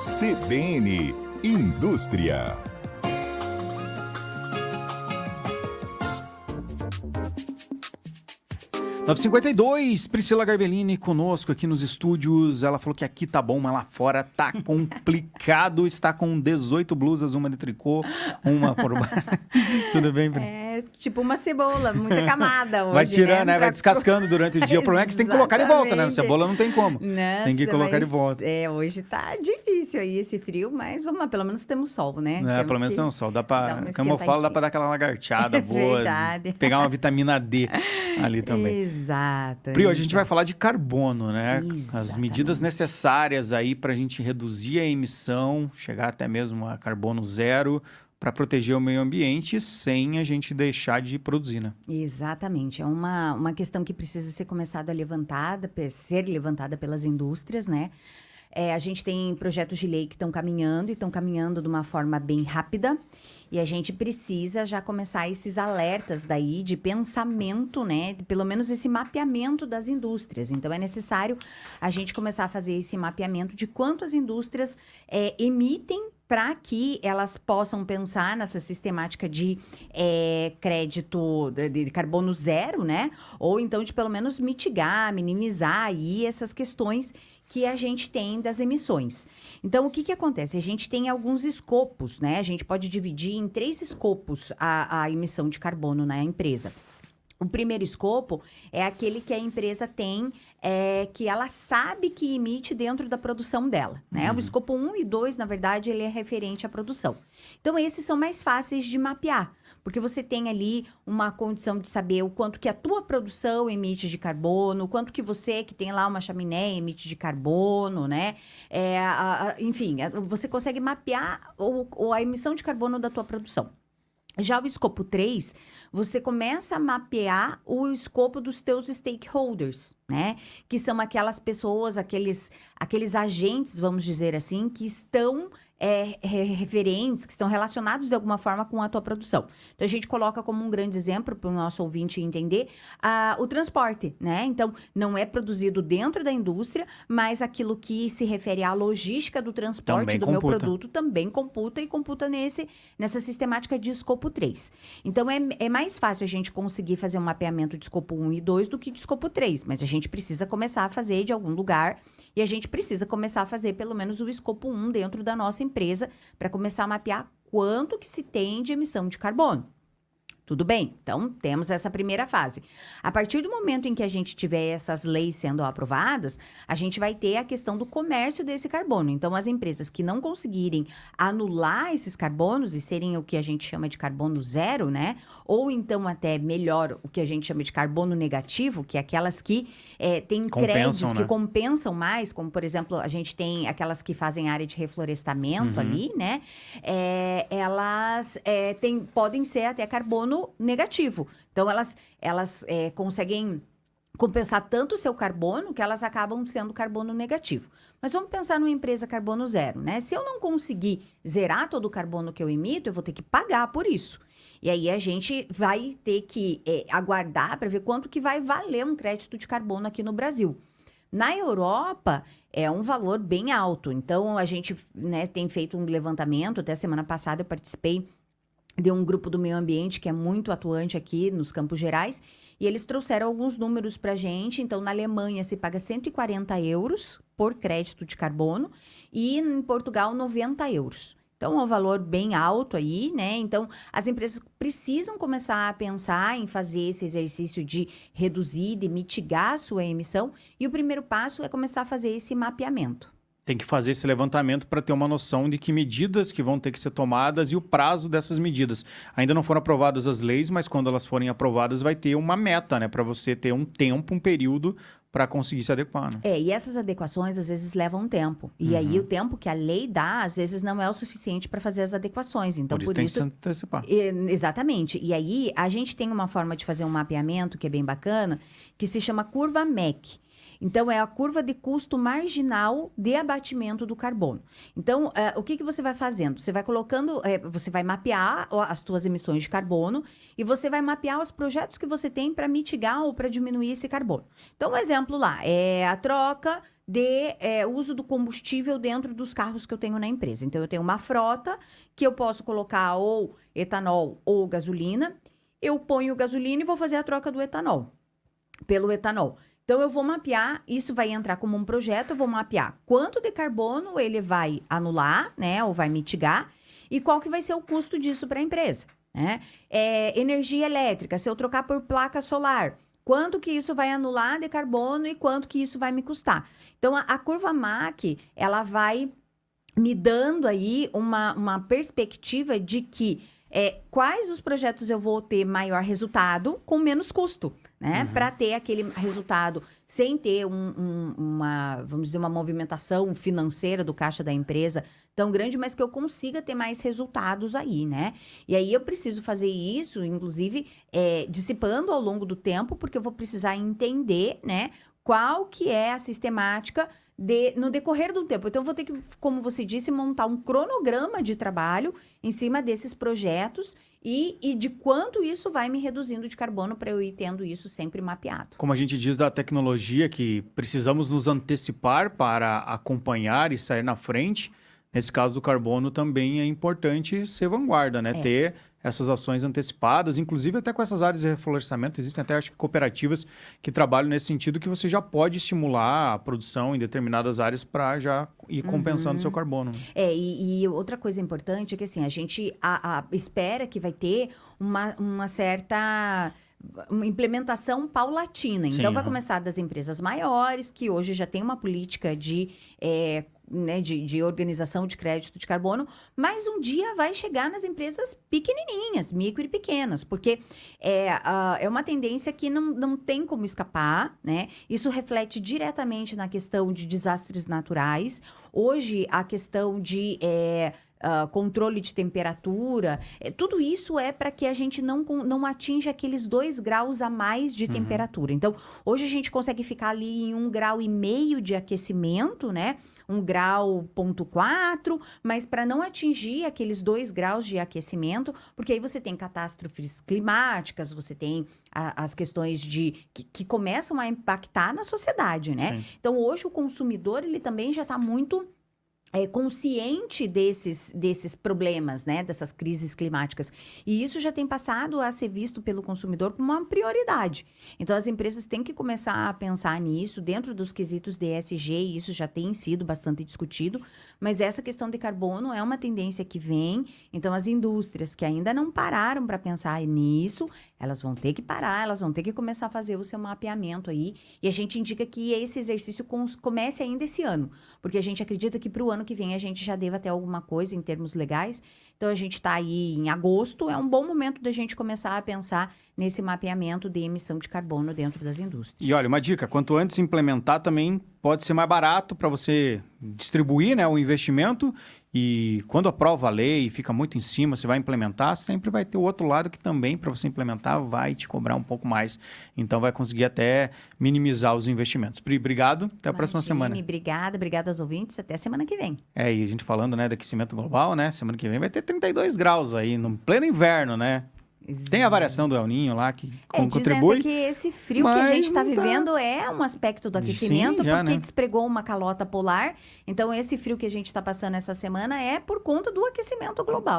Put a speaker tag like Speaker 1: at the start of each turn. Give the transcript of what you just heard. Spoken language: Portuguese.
Speaker 1: CBN Indústria.
Speaker 2: (9h52), Priscila Garbellini conosco aqui nos estúdios. Ela falou que aqui tá bom, mas lá fora tá complicado. Está com 18 blusas, uma de tricô, uma por baixo. Tudo bem, Pri?
Speaker 3: É tipo uma cebola, muita camada hoje,
Speaker 2: vai tirando, né?
Speaker 3: Pra...
Speaker 2: Vai descascando durante o dia. O problema é que você tem que colocar de volta, né? Cebola não tem como.
Speaker 3: Nossa,
Speaker 2: tem que colocar de volta.
Speaker 3: Hoje tá difícil aí esse frio, mas vamos lá, pelo menos temos sol, né?
Speaker 2: Pelo menos tem um sol. Dá pra, como eu falo, dá pra dar aquela lagarteada boa.
Speaker 3: Verdade.
Speaker 2: Pegar uma vitamina D ali também.
Speaker 3: Exato.
Speaker 2: Pri, hoje a gente vai falar de carbono, né?
Speaker 3: Exatamente.
Speaker 2: As medidas necessárias aí para a gente reduzir a emissão, chegar até mesmo a carbono zero, para proteger o meio ambiente sem a gente deixar de produzir, né?
Speaker 3: Exatamente. É uma questão que precisa ser ser levantada pelas indústrias, né? A gente tem projetos de lei que estão caminhando e estão caminhando de uma forma bem rápida. E a gente precisa já começar esses alertas daí de pensamento, né? Pelo menos esse mapeamento das indústrias. Então, é necessário a gente começar a fazer esse mapeamento de quanto as indústrias emitem para que elas possam pensar nessa sistemática de crédito de carbono zero, né? Ou então de pelo menos mitigar, minimizar aí essas questões que a gente tem das emissões. Então, o que acontece? A gente tem alguns escopos, né? A gente pode dividir em 3 escopos a emissão de carbono na empresa. O primeiro escopo é aquele que a empresa tem, que ela sabe que emite dentro da produção dela, né? O escopo 1 e 2, na verdade, ele é referente à produção. Então, esses são mais fáceis de mapear, porque você tem ali uma condição de saber o quanto que a tua produção emite de carbono, o quanto que você, que tem lá uma chaminé, emite de carbono, né? Enfim, você consegue mapear a emissão de carbono da tua produção. Já o escopo 3, você começa a mapear o escopo dos teus stakeholders, né? Que são aquelas pessoas, aqueles agentes, vamos dizer assim, que estão referentes, que estão relacionados de alguma forma com a tua produção. Então, a gente coloca como um grande exemplo para o nosso ouvinte entender o transporte, né? Então, não é produzido dentro da indústria, mas aquilo que se refere à logística do transporte
Speaker 2: também
Speaker 3: do
Speaker 2: computa.
Speaker 3: meu produto também computa nessa sistemática de escopo 3. Então, é mais fácil a gente conseguir fazer um mapeamento de escopo 1 e 2 do que de escopo 3, mas a gente precisa começar a fazer de algum lugar. E a gente precisa começar a fazer pelo menos o escopo 1 dentro da nossa empresa para começar a mapear quanto que se tem de emissão de carbono. Tudo bem? Então, temos essa primeira fase. A partir do momento em que a gente tiver essas leis sendo aprovadas, a gente vai ter a questão do comércio desse carbono. Então, as empresas que não conseguirem anular esses carbonos e serem o que a gente chama de carbono zero, né? Ou então, até melhor, o que a gente chama de carbono negativo, que é aquelas que têm crédito, que compensam mais, como, por exemplo, a gente tem aquelas que fazem área de reflorestamento ali, né? Elas podem ser até carbono negativo. Então, elas conseguem compensar tanto o seu carbono que elas acabam sendo carbono negativo. Mas vamos pensar numa empresa carbono zero, né? Se eu não conseguir zerar todo o carbono que eu emito, eu vou ter que pagar por isso. E aí, a gente vai ter que aguardar para ver quanto que vai valer um crédito de carbono aqui no Brasil. Na Europa, é um valor bem alto. Então, a gente, né, tem feito um levantamento. Até semana passada eu participei de um grupo do meio ambiente que é muito atuante aqui nos Campos Gerais, e eles trouxeram alguns números para a gente. Então, na Alemanha se paga 140 euros por crédito de carbono e em Portugal 90 euros. Então, é um valor bem alto aí, né? Então, as empresas precisam começar a pensar em fazer esse exercício de reduzir, de mitigar a sua emissão, e o primeiro passo é começar a fazer esse mapeamento.
Speaker 2: Tem que fazer esse levantamento para ter uma noção de que medidas que vão ter que ser tomadas e o prazo dessas medidas. Ainda não foram aprovadas as leis, mas quando elas forem aprovadas vai ter uma meta, né? Para você ter um tempo, um período para conseguir se adequar, né?
Speaker 3: E essas adequações às vezes levam tempo. E aí o tempo que a lei dá, às vezes não é o suficiente para fazer as adequações. Então, por isso
Speaker 2: tem que se antecipar.
Speaker 3: Exatamente. E aí a gente tem uma forma de fazer um mapeamento que é bem bacana, que se chama curva MEC. Então, é a curva de custo marginal de abatimento do carbono. Então, o que você vai fazendo? Você vai colocando, você vai mapear as tuas emissões de carbono e você vai mapear os projetos que você tem para mitigar ou para diminuir esse carbono. Então, um exemplo lá é a troca de uso do combustível dentro dos carros que eu tenho na empresa. Então, eu tenho uma frota que eu posso colocar ou etanol ou gasolina. Eu ponho gasolina e vou fazer a troca do etanol pelo etanol. Então, eu vou mapear, isso vai entrar como um projeto, eu vou mapear quanto de carbono ele vai anular, né, ou vai mitigar, e qual que vai ser o custo disso para a empresa, né? Energia elétrica, se eu trocar por placa solar, quanto que isso vai anular de carbono e quanto que isso vai me custar. Então, a curva MAC, ela vai me dando aí uma perspectiva de que quais os projetos eu vou ter maior resultado com menos custo, né? Para ter aquele resultado sem ter vamos dizer, uma movimentação financeira do caixa da empresa tão grande, mas que eu consiga ter mais resultados aí, né? E aí eu preciso fazer isso, inclusive, dissipando ao longo do tempo, porque eu vou precisar entender, né, qual que é a sistemática no decorrer do tempo. Então, eu vou ter que, como você disse, montar um cronograma de trabalho em cima desses projetos e de quanto isso vai me reduzindo de carbono para eu ir tendo isso sempre mapeado.
Speaker 2: Como a gente diz da tecnologia, que precisamos nos antecipar para acompanhar e sair na frente, nesse caso do carbono também é importante ser vanguarda, né? Ter essas ações antecipadas, inclusive até com essas áreas de reflorestamento, existem até, acho que, cooperativas que trabalham nesse sentido, que você já pode estimular a produção em determinadas áreas para já ir compensando o seu carbono.
Speaker 3: E outra coisa importante é que, assim, a gente espera que vai ter uma certa implementação paulatina. Então,
Speaker 2: Sim,
Speaker 3: vai começar das empresas maiores, que hoje já tem uma política de organização de crédito de carbono, mas um dia vai chegar nas empresas pequenininhas, micro e pequenas, porque é uma tendência que não tem como escapar, né? Isso reflete diretamente na questão de desastres naturais. Hoje, a questão de controle de temperatura, tudo isso é para que a gente não atinja aqueles 2 graus a mais de temperatura. Então, hoje a gente consegue ficar ali em 1,5 grau de aquecimento, né? 1,4 grau, mas para não atingir aqueles 2 graus de aquecimento, porque aí você tem catástrofes climáticas, você tem as questões que começam a impactar na sociedade, né?
Speaker 2: Sim.
Speaker 3: Então, hoje o consumidor, ele também já está muito consciente desses problemas, né? Dessas crises climáticas. E isso já tem passado a ser visto pelo consumidor como uma prioridade. Então, as empresas têm que começar a pensar nisso dentro dos quesitos de ESG, e isso já tem sido bastante discutido, mas essa questão de carbono é uma tendência que vem. Então, as indústrias que ainda não pararam para pensar nisso, elas vão ter que parar, elas vão ter que começar a fazer o seu mapeamento aí. E a gente indica que esse exercício comece ainda esse ano, porque a gente acredita que para o ano que vem a gente já deva ter alguma coisa em termos legais. Então, a gente está aí em agosto, é um bom momento da gente começar a pensar nesse mapeamento de emissão de carbono dentro das indústrias.
Speaker 2: E olha, uma dica, quanto antes implementar também pode ser mais barato para você distribuir, né, o investimento, e quando aprova a lei e fica muito em cima, você vai implementar, sempre vai ter o outro lado que também, para você implementar, vai te cobrar um pouco mais. Então, vai conseguir até minimizar os investimentos. Pri, obrigado, até a próxima semana.
Speaker 3: Obrigada aos ouvintes, até semana que vem.
Speaker 2: E a gente falando, né, do aquecimento global, né, semana que vem vai ter 32 graus aí, no pleno inverno, né? Tem a variação do El Niño lá que contribui.
Speaker 3: Dizem que esse frio que a gente está vivendo é um aspecto do aquecimento,
Speaker 2: Sim, já,
Speaker 3: porque
Speaker 2: né?
Speaker 3: despregou uma calota polar. Então, esse frio que a gente está passando essa semana é por conta do aquecimento global.